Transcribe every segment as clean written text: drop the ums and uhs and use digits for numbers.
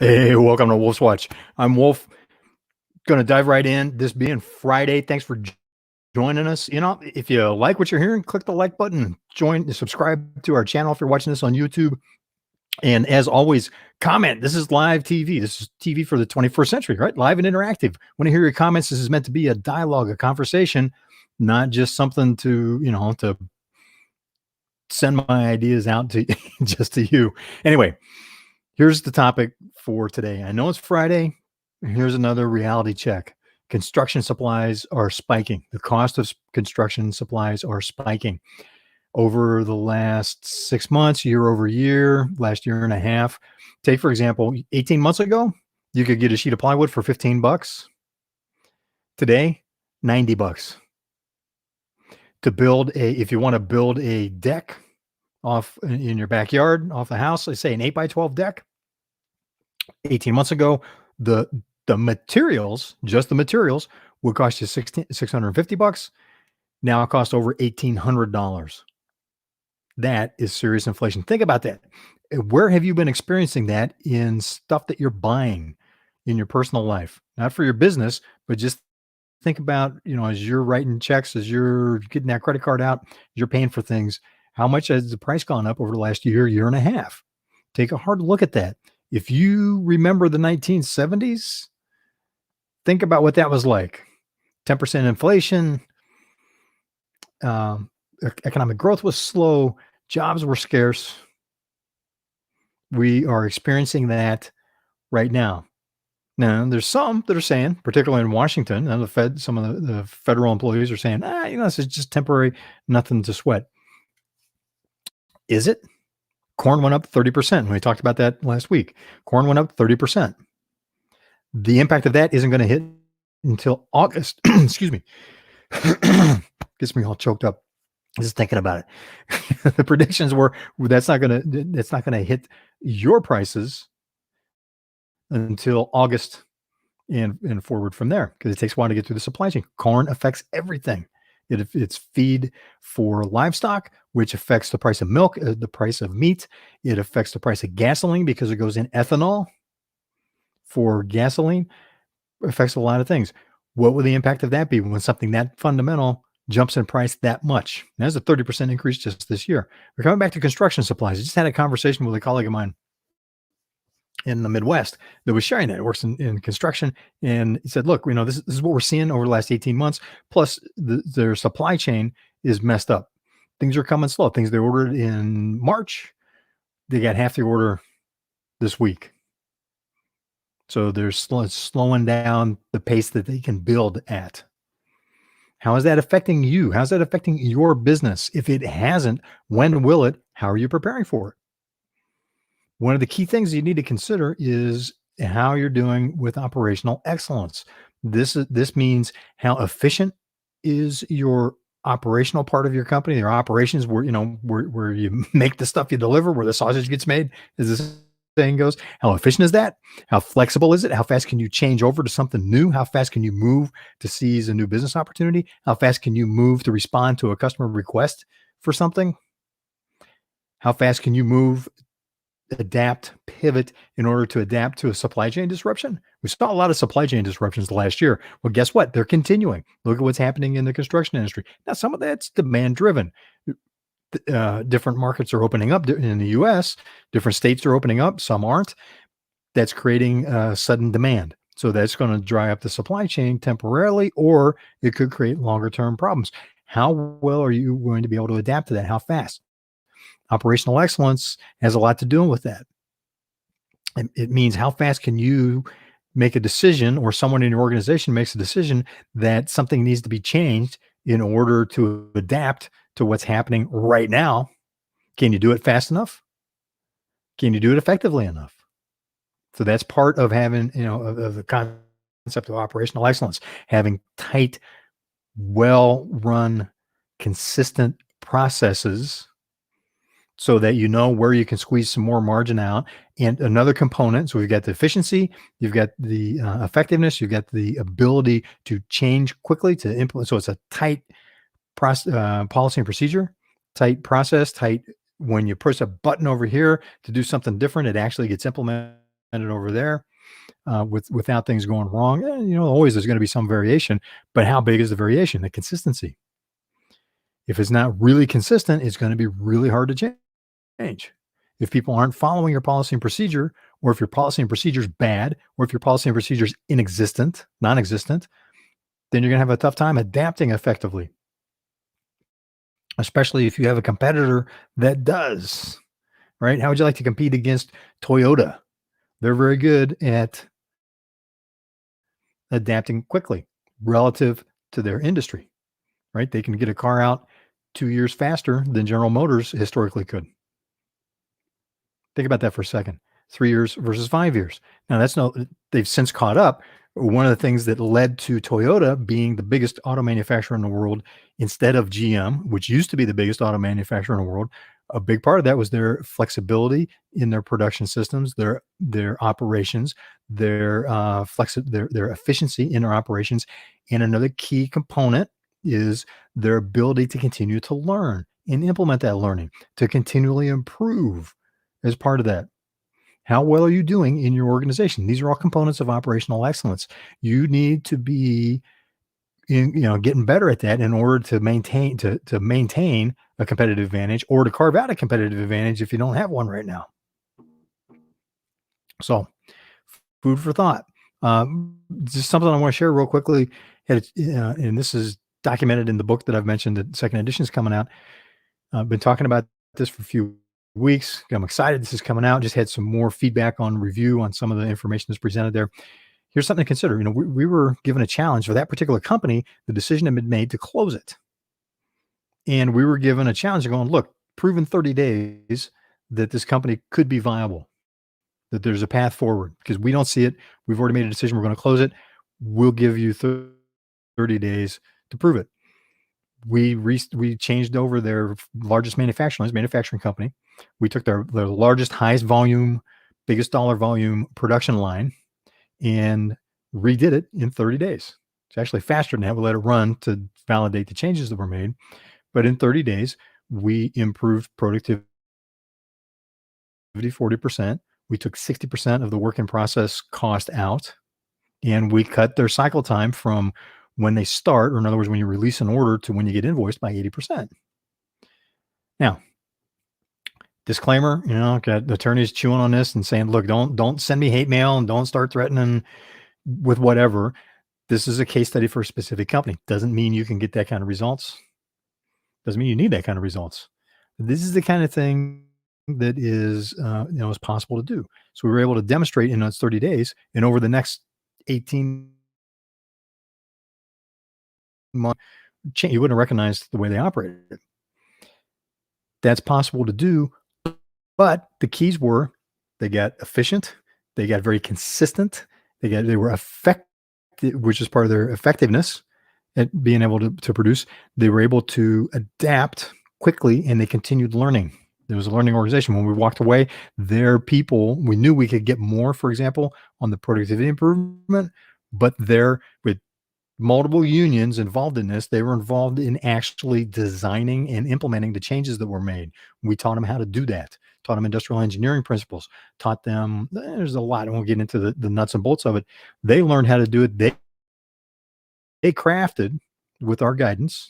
Hey, welcome to Wolf's Watch. I'm Wolf. Going to dive right in. This being Friday, thanks for joining us. If you like what you're hearing, click the like button. Subscribe to our channel if you're watching this on YouTube. And as always, comment. This is live TV. This is TV for the 21st century, right? Live and interactive. When you hear your comments, this is meant to be a dialogue, a conversation, not just something to send my ideas out to just to you. Anyway, here's the topic for today. I know it's Friday. Here's another reality check. Construction supplies are spiking. The cost of construction supplies are spiking over the last 6 months, year over year, last year and a half. Take, for example, 18 months ago, you could get a sheet of plywood for 15 bucks. Today, 90 bucks. If you want to build a deck off in your backyard, off the house, let's say an 8x12 deck, 18 months ago, the materials, just the materials, would cost you 650 bucks. Now it costs over $1,800. That is serious inflation. Think about that. Where have you been experiencing that in stuff that you're buying in your personal life? Not for your business, but just think about, as you're writing checks, as you're getting that credit card out, you're paying for things. How much has the price gone up over the last year and a half? Take a hard look at that. If you remember the 1970s, think about what that was like. 10% inflation, economic growth was slow, jobs were scarce. We are experiencing that right now. Now, there's some that are saying, particularly in Washington, and the Fed, some of the federal employees are saying, this is just temporary, nothing to sweat. Is it? Corn went up 30%. We talked about that last week. Corn went up 30%. The impact of that isn't going to hit until August. Excuse me. Gets me all choked up just thinking about it. The predictions were that's not going to hit your prices until August and forward from there, because it takes a while to get through the supply chain. Corn affects everything. It's feed for livestock, which affects the price of milk, the price of meat. It affects the price of gasoline because it goes in ethanol for gasoline. It affects a lot of things. What would the impact of that be when something that fundamental jumps in price that much? That's a 30% increase just this year. We're coming back to construction supplies. I just had a conversation with a colleague of mine in the Midwest that was sharing that. It works in construction. And he said, look, this is what we're seeing over the last 18 months. Plus their supply chain is messed up. Things are coming slow. Things they ordered in March, they got half the order this week. So they're slowing down the pace that they can build at. How is that affecting you? How's that affecting your business? If it hasn't, when will it? How are you preparing for it? One of the key things you need to consider is how you're doing with operational excellence. This means how efficient is your operational part of your company, your operations, where you make the stuff you deliver, where the sausage gets made, as this saying goes. How efficient is that? How flexible is it? How fast can you change over to something new? How fast can you move to seize a new business opportunity? How fast can you move to respond to a customer request for something? How fast can you move, adapt, pivot in order to adapt to a supply chain disruption? We saw a lot of supply chain disruptions last year. Well, guess what? They're continuing. Look at what's happening in the construction industry. Now, some of that's demand driven. Different markets are opening up in the US, different states are opening up, some aren't. That's creating sudden demand. So that's going to dry up the supply chain temporarily, or it could create longer term problems. How well are you going to be able to adapt to that? How fast? Operational excellence has a lot to do with that. It means how fast can you make a decision, or someone in your organization makes a decision that something needs to be changed in order to adapt to what's happening right now. Can you do it fast enough? Can you do it effectively enough? So that's part of having, of the concept of operational excellence, having tight, well-run, consistent processes so that you know where you can squeeze some more margin out. And another component, so we've got the efficiency, you've got the effectiveness, you've got the ability to change quickly, to implement. So it's a tight policy and procedure, tight process, tight. When you push a button over here to do something different, it actually gets implemented over there without things going wrong. Always there's going to be some variation, but how big is the variation? The consistency. If it's not really consistent, it's going to be really hard to change. If people aren't following your policy and procedure, or if your policy and procedure is bad, or if your policy and procedure is non-existent, then you're going to have a tough time adapting effectively, especially if you have a competitor that does, right? How would you like to compete against Toyota? They're very good at adapting quickly relative to their industry, right? They can get a car out 2 years faster than General Motors historically could. Think about that for a second. 3 years versus 5 years. Now they've since caught up. One of the things that led to Toyota being the biggest auto manufacturer in the world instead of GM, which used to be the biggest auto manufacturer in the world, a big part of that was their flexibility in their production systems, their operations, their efficiency in their operations. And another key component is their ability to continue to learn and implement that learning, to continually improve as part of that. How well are you doing in your organization? These are all components of operational excellence. You need to be getting better at that in order to maintain a competitive advantage, or to carve out a competitive advantage if you don't have one right now. So, food for thought. Just something I want to share real quickly, and this is documented in the book that I've mentioned. The second edition is coming out. I've been talking about this for a few weeks. I'm excited this is coming out. Just had some more feedback on review on some of the information that's presented there. Here's something to consider. We were given a challenge for that particular company. The decision had been made to close it. And we were given a challenge of going, look, prove in 30 days that this company could be viable, that there's a path forward, because we don't see it. We've already made a decision. We're going to close it. We'll give you 30 days to prove it. We changed over their largest manufacturing company. We took their largest, highest volume, biggest dollar volume production line and redid it in 30 days. It's actually faster than that. We let it run to validate the changes that were made. But in 30 days, we improved productivity 40%. We took 60% of the work in process cost out, and we cut their cycle time from when they start, or in other words, when you release an order, to when you get invoiced, by 80%. Now, disclaimer, got the attorneys chewing on this and saying, look, don't send me hate mail and don't start threatening with whatever. This is a case study for a specific company. Doesn't mean you can get that kind of results. Doesn't mean you need that kind of results. This is the kind of thing that is possible to do. So we were able to demonstrate in those 30 days, and over the next 18 months, you wouldn't have recognized the way they operated. That's possible to do, but the keys were they got efficient, they got very consistent, they were effective, which is part of their effectiveness at being able to produce. They were able to adapt quickly, and they continued learning. There was a learning organization. When we walked away, their people, we knew we could get more, for example, on the productivity improvement, but with multiple unions involved in this, they were involved in actually designing and implementing the changes that were made. We taught them how to do that, taught them industrial engineering principles, taught them, there's a lot, I won't get into the nuts and bolts of it. They learned how to do it. They crafted with our guidance,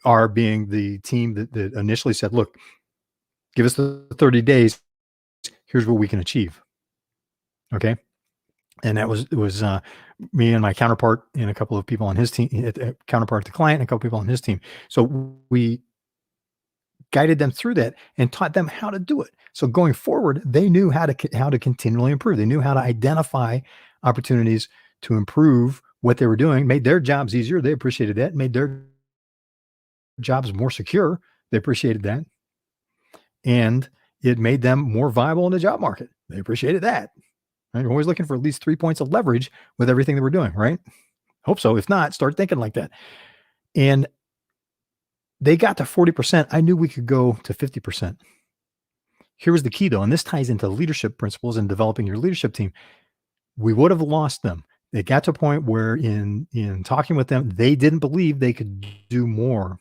our being the team that initially said, look, give us the 30 days. Here's what we can achieve. Okay. And it was me and my counterpart and a couple of people on his team, counterpart to client, and a couple of people on his team. So we guided them through that and taught them how to do it. So going forward, they knew how to continually improve. They knew how to identify opportunities to improve what they were doing, made their jobs easier. They appreciated that. Made their jobs more secure. They appreciated that. And it made them more viable in the job market. They appreciated that. Right? You're always looking for at least 3 points of leverage with everything that we're doing, right? Hope so. If not, start thinking like that. And they got to 40%. I knew we could go to 50%. Here was the key, though, and this ties into leadership principles and developing your leadership team. We would have lost them. It got to a point where in talking with them, they didn't believe they could do more.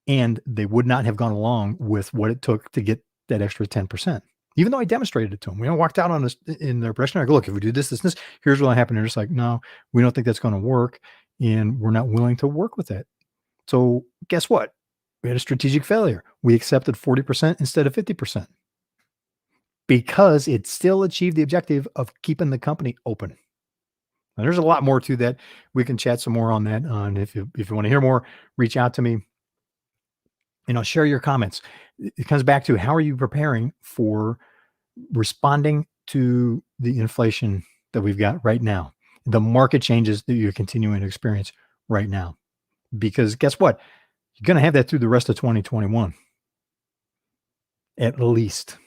And they would not have gone along with what it took to get that extra 10%. Even though I demonstrated it to them. Walked out on this in their production. I go, look, if we do this, this, this, here's what happened. They're just like, no, we don't think that's going to work. And we're not willing to work with that. So guess what? We had a strategic failure. We accepted 40% instead of 50% because it still achieved the objective of keeping the company open. Now, there's a lot more to that. We can chat some more on that. And if you want to hear more, reach out to me. Share your comments. It comes back to, how are you preparing for responding to the inflation that we've got right now, the market changes that you're continuing to experience right now? Because guess what? You're going to have that through the rest of 2021, at least.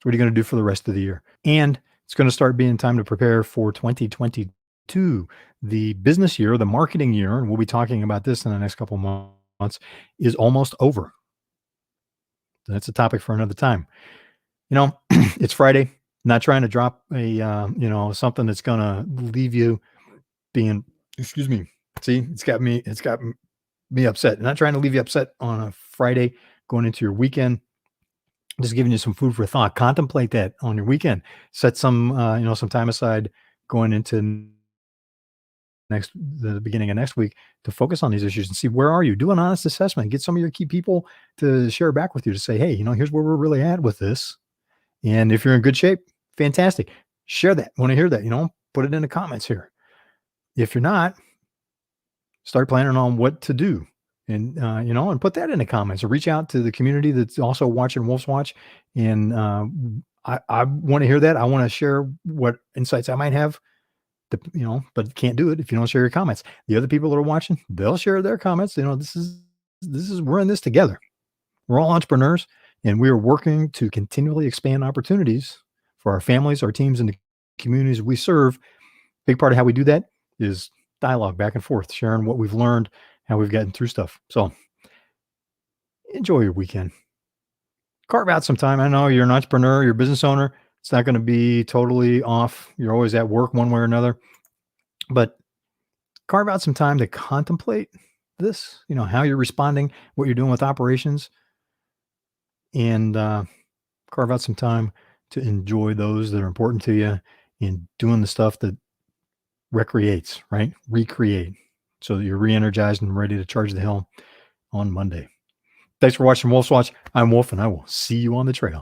What are you going to do for the rest of the year? And it's going to start being time to prepare for 2022. The business year, the marketing year, and we'll be talking about this in the next couple of months, is almost over. That's a topic for another time. It's Friday. Not trying to drop a, something that's going to leave you being, excuse me. See, it's got me upset. Not trying to leave you upset on a Friday going into your weekend. Just giving you some food for thought. Contemplate that on your weekend. Set some, some time aside going into the beginning of next week to focus on these issues and see, where are you? Do an honest assessment. Get some of your key people to share back with you to say, hey, here's where we're really at with this. And if you're in good shape, fantastic. Share that. Want to hear that, put it in the comments here. If you're not, start planning on what to do. And, and put that in the comments, or reach out to the community that's also watching Wolf's Watch. And I want to hear that. I want to share what insights I might have, but can't do it if you don't share your comments. The other people that are watching, they'll share their comments. This is, we're in this together. We're all entrepreneurs, and we are working to continually expand opportunities for our families, our teams, and the communities we serve. Big part of how we do that is dialogue back and forth, sharing what we've learned, how we've gotten through stuff. So enjoy your weekend. Carve out some time. I know you're an entrepreneur, you're a business owner. It's not going to be totally off. You're always at work one way or another, but carve out some time to contemplate this, how you're responding, what you're doing with operations, and carve out some time to enjoy those that are important to you and doing the stuff that recreates, right? Recreate, so that you're re-energized and ready to charge the hill on Monday. Thanks for watching Wolf's Watch. I'm Wolf, and I will see you on the trail.